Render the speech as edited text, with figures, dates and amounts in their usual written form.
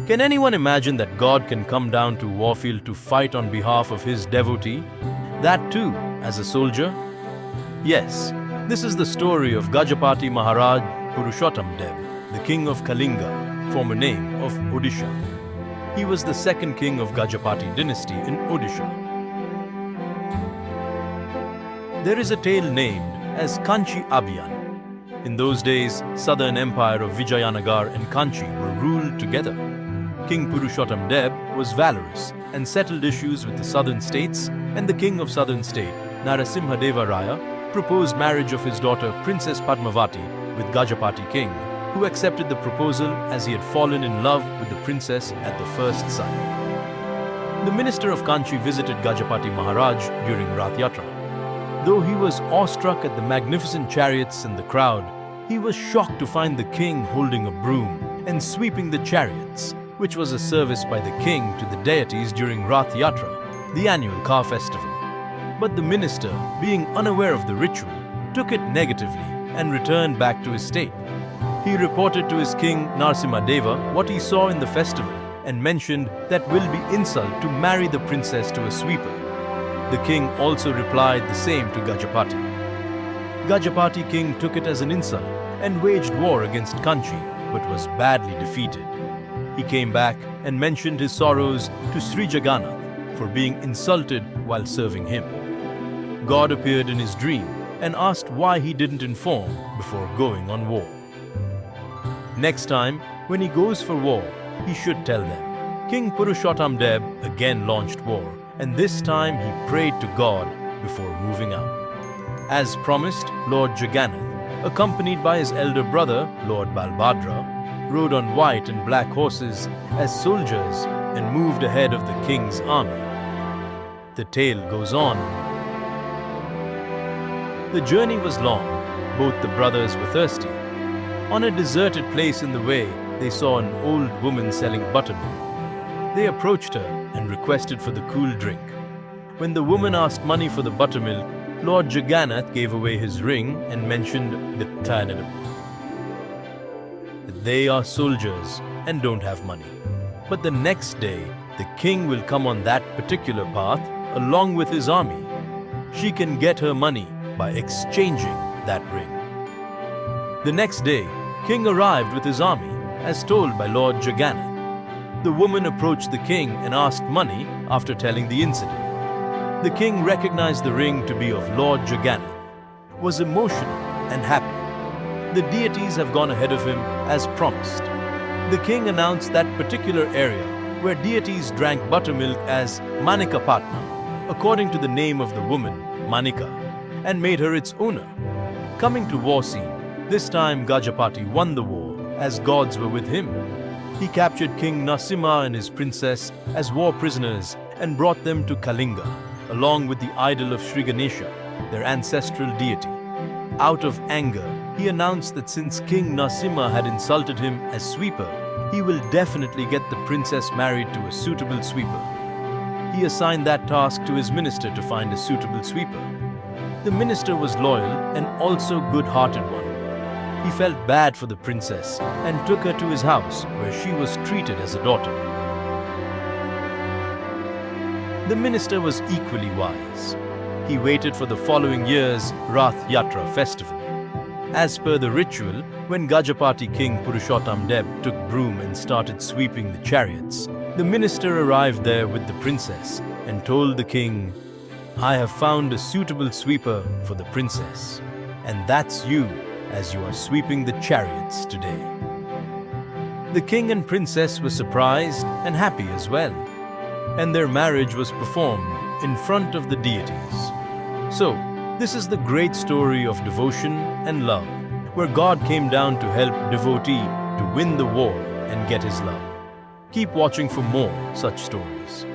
Can anyone imagine that God can come down to warfield to fight on behalf of his devotee? That too, as a soldier? Yes, this is the story of Gajapati Maharaj Purushottamdeb, the king of Kalinga, former name of Odisha. He was the second king of Gajapati dynasty in Odisha. There is a tale named as Kanchi Abhiyan. In those days, southern empire of Vijayanagar and Kanchi were ruled together. King Purushottamdeb was valorous and settled issues with the southern states, and the king of southern state, Narasimhadeva Raya, proposed marriage of his daughter Princess Padmavati with Gajapati king, who accepted the proposal as he had fallen in love with the princess at the first sight. The minister of Kanchi visited Gajapati Maharaj during Rath Yatra. Though he was awestruck at the magnificent chariots and the crowd, he was shocked to find the king holding a broom and sweeping the chariots, which was a service by the king to the deities during Rath Yatra, the annual car festival. But the minister, being unaware of the ritual, took it negatively and returned back to his state. He reported to his king Narasimhadeva what he saw in the festival and mentioned that will be insult to marry the princess to a sweeper. The king also replied the same to Gajapati. Gajapati king took it as an insult and waged war against Kanchi, but was badly defeated. He came back and mentioned his sorrows to Sri Jagannath for being insulted while serving him. God appeared in his dream and asked why he didn't inform before going on war. Next time, when he goes for war, he should tell them. King Purushottamdeb again launched war, and this time he prayed to God before moving out. As promised, Lord Jagannath, accompanied by his elder brother, Lord Balbhadra, rode on white and black horses as soldiers and moved ahead of the king's army. The tale goes on. The journey was long. Both the brothers were thirsty. On a deserted place in the way, they saw an old woman selling buttermilk. They approached her and requested for the cool drink. When the woman asked money for the buttermilk, Lord Jagannath gave away his ring and mentioned the Tanadam. They are soldiers and don't have money. But the next day, the king will come on that particular path along with his army. She can get her money by exchanging that ring. The next day, king arrived with his army, as told by Lord Jagannath. The woman approached the king and asked money after telling the incident. The king recognized the ring to be of Lord Jagannath, was emotional and happy. The deities have gone ahead of him as promised. The king announced that particular area where deities drank buttermilk as Manikapatna, according to the name of the woman, Manika, and made her its owner. Coming to war scene, this time Gajapati won the war as gods were with him. He captured King Nasimha and his princess as war prisoners and brought them to Kalinga, along with the idol of Sri Ganesha, their ancestral deity. Out of anger, he announced that since King Nasimha had insulted him as sweeper, he will definitely get the princess married to a suitable sweeper. He assigned that task to his minister to find a suitable sweeper. The minister was loyal and also good-hearted one. He felt bad for the princess and took her to his house where she was treated as a daughter. The minister was equally wise. He waited for the following year's Rath Yatra festival. As per the ritual, when Gajapati King Purushottamdeb took broom and started sweeping the chariots, the minister arrived there with the princess and told the king, "I have found a suitable sweeper for the princess, and that's you, as you are sweeping the chariots today." The king and princess were surprised and happy as well, and their marriage was performed in front of the deities. So, this is the great story of devotion and love, where God came down to help devotee to win the war and get his love. Keep watching for more such stories.